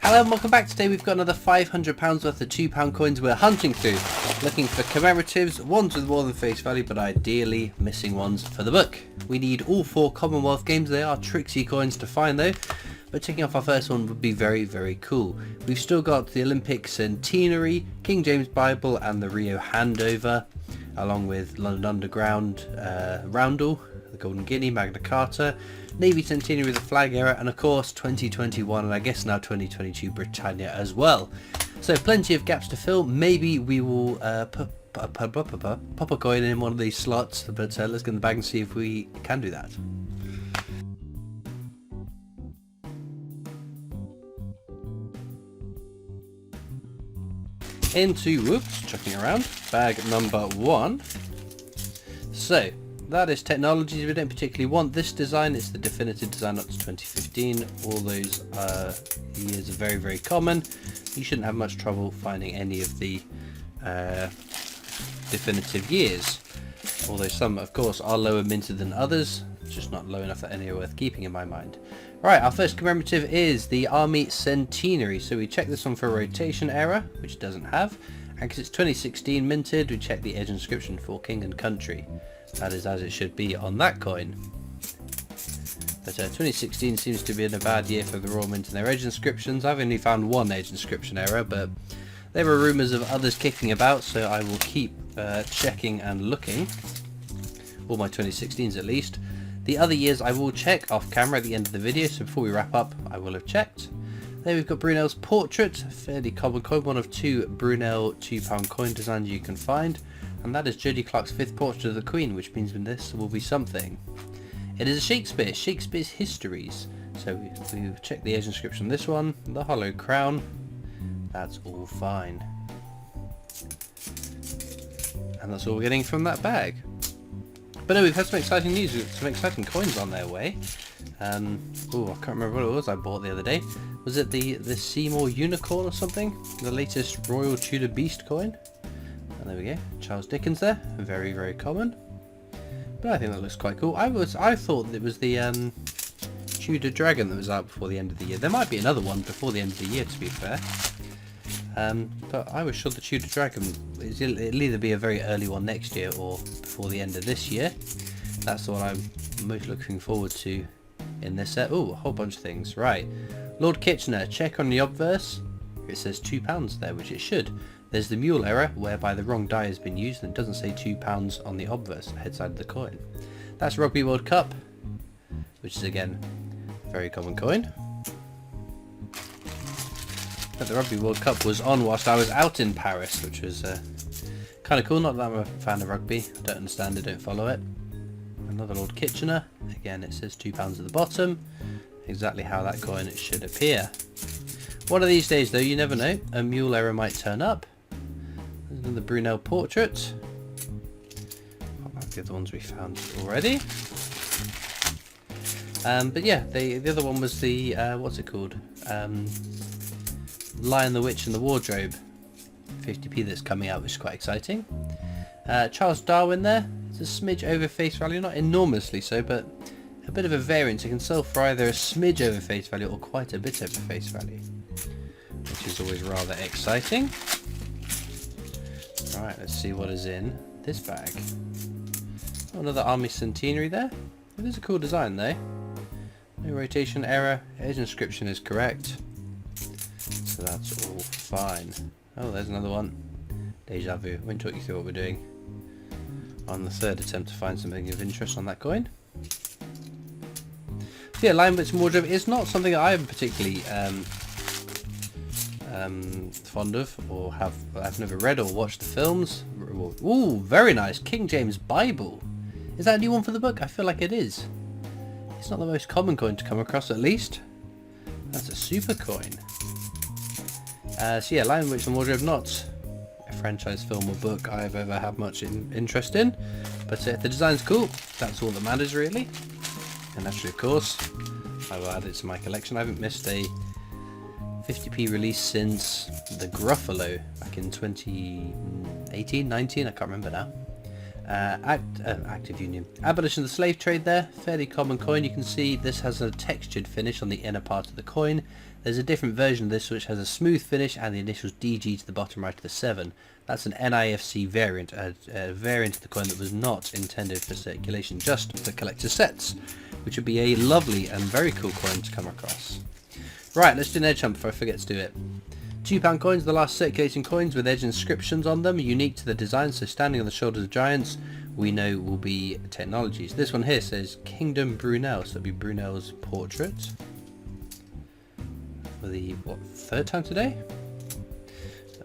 Hello and welcome back. Today we've got another £500 worth of £2 coins we're hunting through, looking for commemoratives, ones with more than face value but ideally missing ones for the book. We need all 4 Commonwealth games. They are tricksy coins to find though, but ticking off our first one would be very cool. We've still got the Olympic Centenary, King James Bible and the Rio Handover, along with London Underground, Roundel, the Golden Guinea, Magna Carta, Navy Centenary with the Flag Era, and of course 2021 and I guess now 2022 Britannia as well. So plenty of gaps to fill. Maybe we will pop a coin in one of these slots, but let's get in the bag and see if we can do that. Into, chucking around, bag number 1. So that is technologies we don't particularly want. This design is the definitive design up to 2015. All those years are very common. You shouldn't have much trouble finding any of the definitive years. Although some, of course, are lower minted than others. It's just not low enough that any are worth keeping in my mind. Right, our first commemorative is the Army Centenary. So we check this one for rotation error, which it doesn't have. And because it's 2016 minted, we check the edge inscription for King and Country. That is as it should be on that coin. But 2016 seems to be in a bad year for the Royal Mint and their edge inscriptions. I've only found one edge inscription error, but there were rumours of others kicking about, so I will keep checking and looking. All my 2016s at least. The other years I will check off camera at the end of the video, so before we wrap up I will have checked. There we've got Brunel's portrait, a fairly common coin, one of 2 Brunel £2 coin designs you can find. And that is Jodie Clark's 5th portrait of the Queen, which means this will be something. It is a Shakespeare's Histories. So we check the edge inscription on this one, the hollow crown, that's all fine. And that's all we're getting from that bag. But no, we've had some exciting news, some exciting coins on their way. I can't remember what it was I bought the other day. Was it the Seymour Unicorn or something? The latest Royal Tudor Beast coin? And there we go, Charles Dickens there, very common. But I think that looks quite cool. I thought it was the Tudor Dragon that was out before the end of the year. There might be another one before the end of the year, to be fair. But I was sure the Tudor Dragon, it'll either be a very early one next year or before the end of this year. That's the one I'm most looking forward to in this set. Oh, a whole bunch of things. Right, Lord Kitchener, check on the obverse. It says £2 there, which it should. There's the mule error, whereby the wrong die has been used and it doesn't say £2 on the obverse, head side of the coin. That's Rugby World Cup, which is again a very common coin. But the Rugby World Cup was on whilst I was out in Paris, which was kind of cool. Not that I'm a fan of rugby, I don't understand it, don't follow it. Another Lord Kitchener, again it says £2 at the bottom, exactly how that coin should appear. One of these days though, you never know, a mule error might turn up. There's another Brunel portrait. Not like the other ones we found already. But yeah, the other one was the, what's it called? Lion, the Witch and the Wardrobe. 50p that's coming out, which is quite exciting. Charles Darwin there. It's a smidge over face value, not enormously so, but a bit of a variance. You can sell for either a smidge over face value or quite a bit over face value, which is always rather exciting. Alright, let's see what is in this bag. Oh, another Army Centenary there. It is a cool design though. No rotation error, edge inscription is correct. So that's all fine. Oh, there's another one. Deja vu. I won't talk you through what we're doing on the 3rd attempt to find something of interest on that coin. So yeah, Lion, Witch and Wardrobe is not something I'm particularly fond of, or I've never read or watched the films. Ooh, very nice. King James Bible. Is that a new one for the book? I feel like it is. It's not the most common coin to come across, at least. That's a super coin. So yeah, Lion, Witch and Wardrobe, not a franchise film or book I've ever had much interest in, but if the design's cool, that's all that matters really. And naturally, of course, I will add it to my collection. I haven't missed a 50p release since the Gruffalo back in 2018, 19, I can't remember now. Active Union. Abolition of the slave trade there. Fairly common coin. You can see this has a textured finish on the inner part of the coin. There's a different version of this which has a smooth finish and the initials DG to the bottom right of the 7. That's an NIFC variant, a variant of the coin that was not intended for circulation, just for collector sets, which would be a lovely and very cool coin to come across. Right, let's do an edge hunt before I forget to do it. £2 coins, the last circulating coins with edge inscriptions on them, unique to the design, so standing on the shoulders of giants, we know will be technologies. This one here says Kingdom Brunel, so it'll be Brunel's portrait. For the, what, 3rd time today?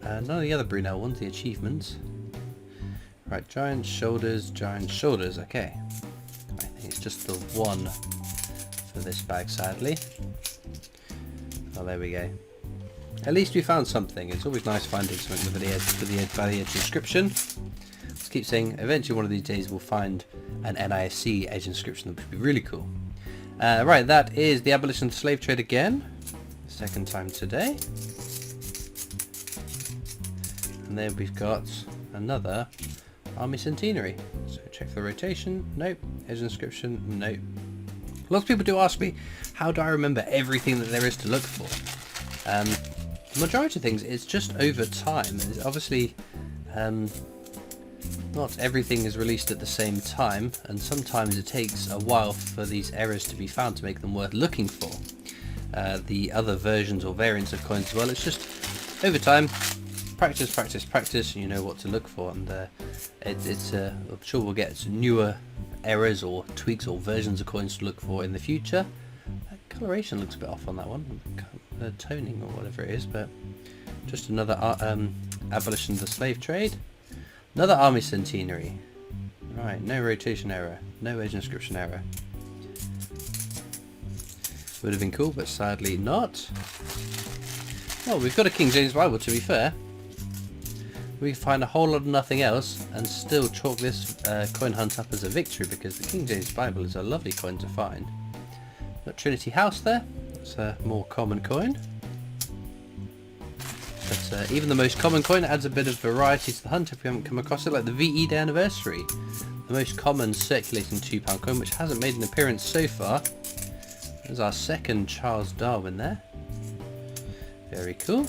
None of the other Brunel ones, the achievements. Right, giant shoulders, okay. I think it's just the one for this bag, sadly. Oh, there we go. At least we found something. It's always nice finding something with the edge inscription. Let's keep saying eventually one of these days we'll find an NISC edge inscription that would be really cool. Right, that is the abolition of the slave trade again. Second time today. And then we've got another Army Centenary. So check the rotation. Nope. Edge inscription. Nope. Lots of people do ask me, how do I remember everything that there is to look for? The majority of things, it's just over time. It's obviously, not everything is released at the same time, and sometimes it takes a while for these errors to be found to make them worth looking for. The other versions or variants of coins as well, it's just over time, practice, and you know what to look for, and I'm sure we'll get newer errors or tweaks or versions of coins to look for in the future. That coloration looks a bit off on that one. Toning or whatever it is, but just another abolition of the slave trade, another Army Centenary. Right, no rotation error, no edge inscription error. Would have been cool, but sadly not. Well, we've got a King James Bible, to be fair. We can find a whole lot of nothing else and still chalk this coin hunt up as a victory, because the King James Bible is a lovely coin to find. Got Trinity House there. It's a more common coin, but even the most common coin adds a bit of variety to the hunt if we haven't come across it, like the VE Day Anniversary, the most common circulating £2 coin, which hasn't made an appearance so far. There's our second Charles Darwin there, very cool,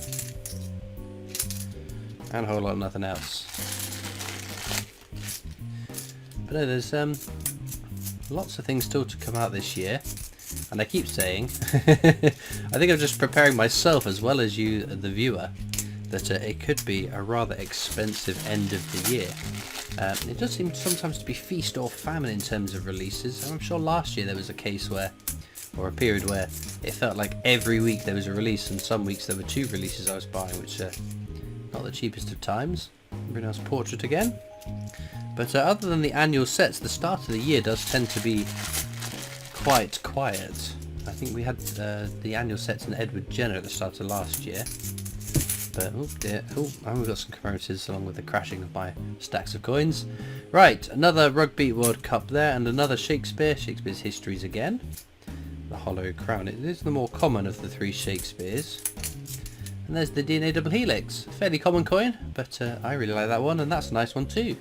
and a whole lot of nothing else. But no, there's lots of things still to come out this year. And I keep saying, I think I'm just preparing myself as well as you, the viewer, that it could be a rather expensive end of the year. It does seem sometimes to be feast or famine in terms of releases. I'm sure last year there was a case where, or a period where it felt like every week there was a release, and some weeks there were 2 releases I was buying, which are not the cheapest of times. Brunel's portrait again. But other than the annual sets, the start of the year does tend to be quite quiet. I think we had the annual sets in Edward Jenner at the start of last year, but oh dear, and we've got some commemoratives along with the crashing of my stacks of coins. Right, another Rugby World Cup there, and another Shakespeare's Histories again. The Hollow Crown, it is the more common of the 3 Shakespeares. And there's the DNA Double Helix, fairly common coin, but I really like that one, and that's a nice one too.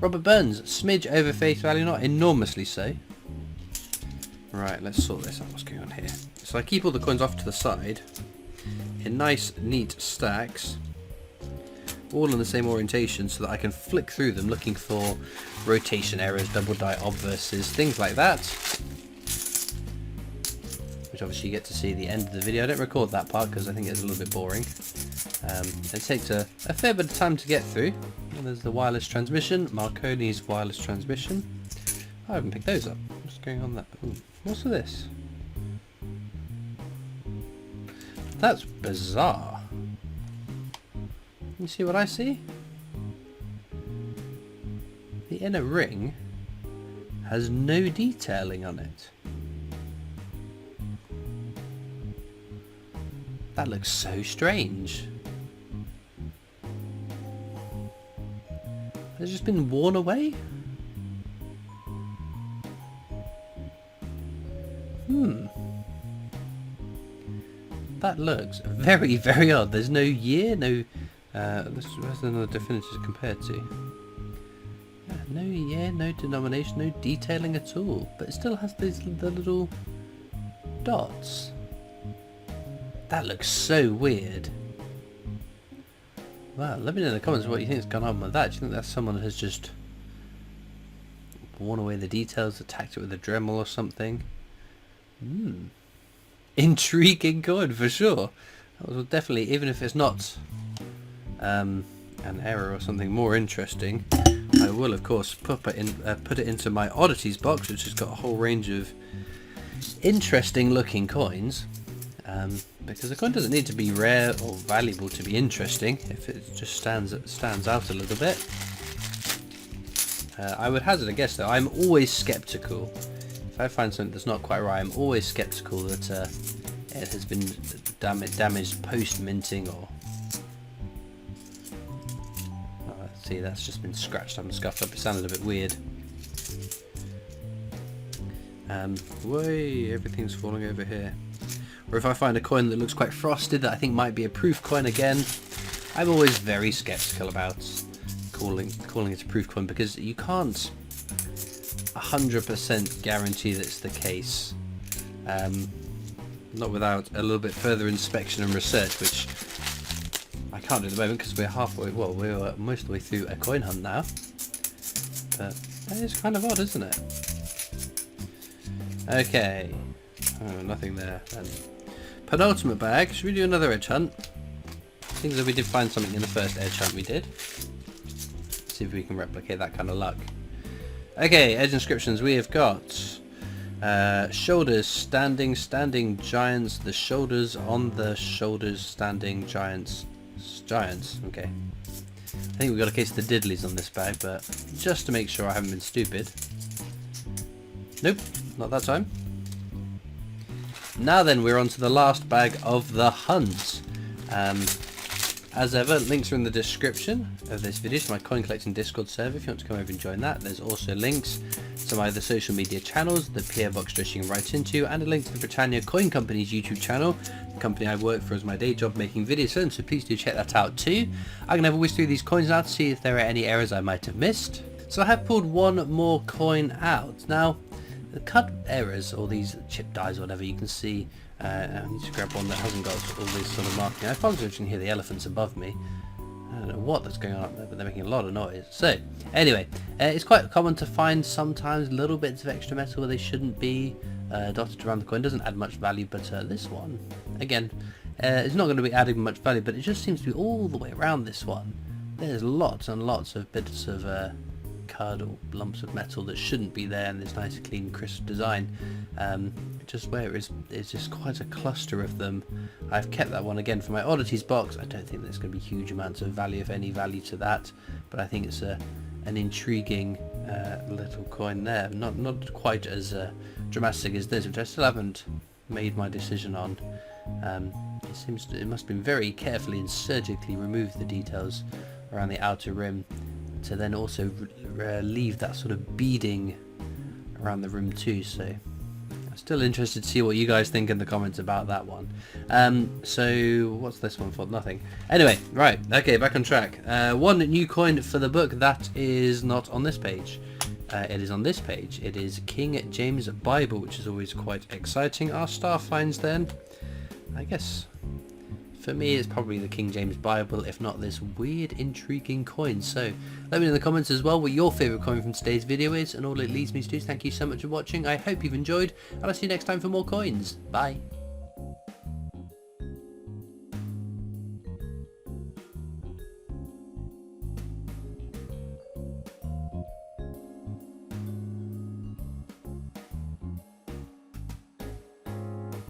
Robert Burns, smidge over face value, not enormously so. Right, let's sort this out, what's going on here. So I keep all the coins off to the side in nice neat stacks, all in the same orientation, so that I can flick through them looking for rotation errors, double die obverses, things like that, which obviously you get to see at the end of the video. I don't record that part because I think it's a little bit boring. It takes a fair bit of time to get through. And there's the wireless transmission, Marconi's wireless transmission. I haven't picked those up. What's going on there? Ooh. What's this? That's bizarre. You see what I see? The inner ring has no detailing on it. That looks so strange. Has it just been worn away? That looks very, very odd. There's no year, no... where's another definitive to compare to? Yeah, No year, no denomination, no detailing at all. But it still has the little dots. That looks so weird. Wow, let me know in the comments what you think has gone on with that. Do you think that's someone who has just worn away the details, attacked it with a Dremel or something? Intriguing coin for sure. That was definitely, even if it's not an error or something more interesting, I will of course put it into my oddities box, which has got a whole range of interesting looking coins. Because a coin doesn't need to be rare or valuable to be interesting. If it just stands out a little bit. I would hazard a guess though. I'm always skeptical. If I find something that's not quite right, I'm always skeptical that it has been damaged post minting or. See, that's just been scratched up and scuffed up. It sounded a bit weird. Way, everything's falling over here. Or if I find a coin that looks quite frosted that I think might be a proof coin again, I'm always very skeptical about calling it a proof coin, because you can't 100% guarantee that it's the case. Not without a little bit further inspection and research, which I can't do at the moment because we're halfway, well, we're most of the way through a coin hunt now. But that is kind of odd, isn't it? Okay. Oh, nothing there then. Penultimate bag. Should we do another edge hunt? Seems that we did find something in the first edge hunt we did. Let's see if we can replicate that kind of luck. Okay, edge inscriptions. We have got shoulders, standing giants. The shoulders on the shoulders, standing giants. Okay. I think we've got a case of the diddlies on this bag, but just to make sure I haven't been stupid. Nope, not that time. Now then, we're on to the last bag of the hunt. As ever, links are in the description of this video to my coin collecting Discord server if you want to come over and join that. There's also links to my other social media channels, the PO Box address you can write into, and a link to the Britannia Coin Company's YouTube channel, the company I work for as my day job making videos, so please do check that out too. I'm going to have a whiz through these coins now to see if there are any errors I might have missed. So I have pulled one more coin out. Now, the cut errors, or these chip dies or whatever, you can see, I need to grab one that hasn't got all these sort of marking. I apologize if you can hear the elephants above me. I don't know what that's going on up there, but they're making a lot of noise. So, anyway, it's quite common to find sometimes little bits of extra metal where they shouldn't be dotted around the coin. Doesn't add much value, but this one, again, it's not going to be adding much value, but it just seems to be all the way around this one. There's lots and lots of bits of card or lumps of metal that shouldn't be there in this nice clean crisp design. Just where it's just quite a cluster of them. I've kept that one again for my oddities box. I don't think there's going to be huge amounts of value, if any value, to that, but I think it's an intriguing little coin there. Not quite as dramatic as this, which I still haven't made my decision on. It must have been very carefully and surgically removed the details around the outer rim to then also leave that sort of beading around the rim too. So I'm still interested to see what you guys think in the comments about that one. So what's this one for? Nothing. Anyway, right, okay, back on track. One new coin for the book that is not on this page. It is on this page. It is King James Bible, which is always quite exciting. Our star finds then, I guess, for me it's probably the King James Bible, if not this weird intriguing coin. So let me know in the comments as well what your favourite coin from today's video is, and all it leads me to do is thank you so much for watching. I hope you've enjoyed, and I'll see you next time for more coins. Bye.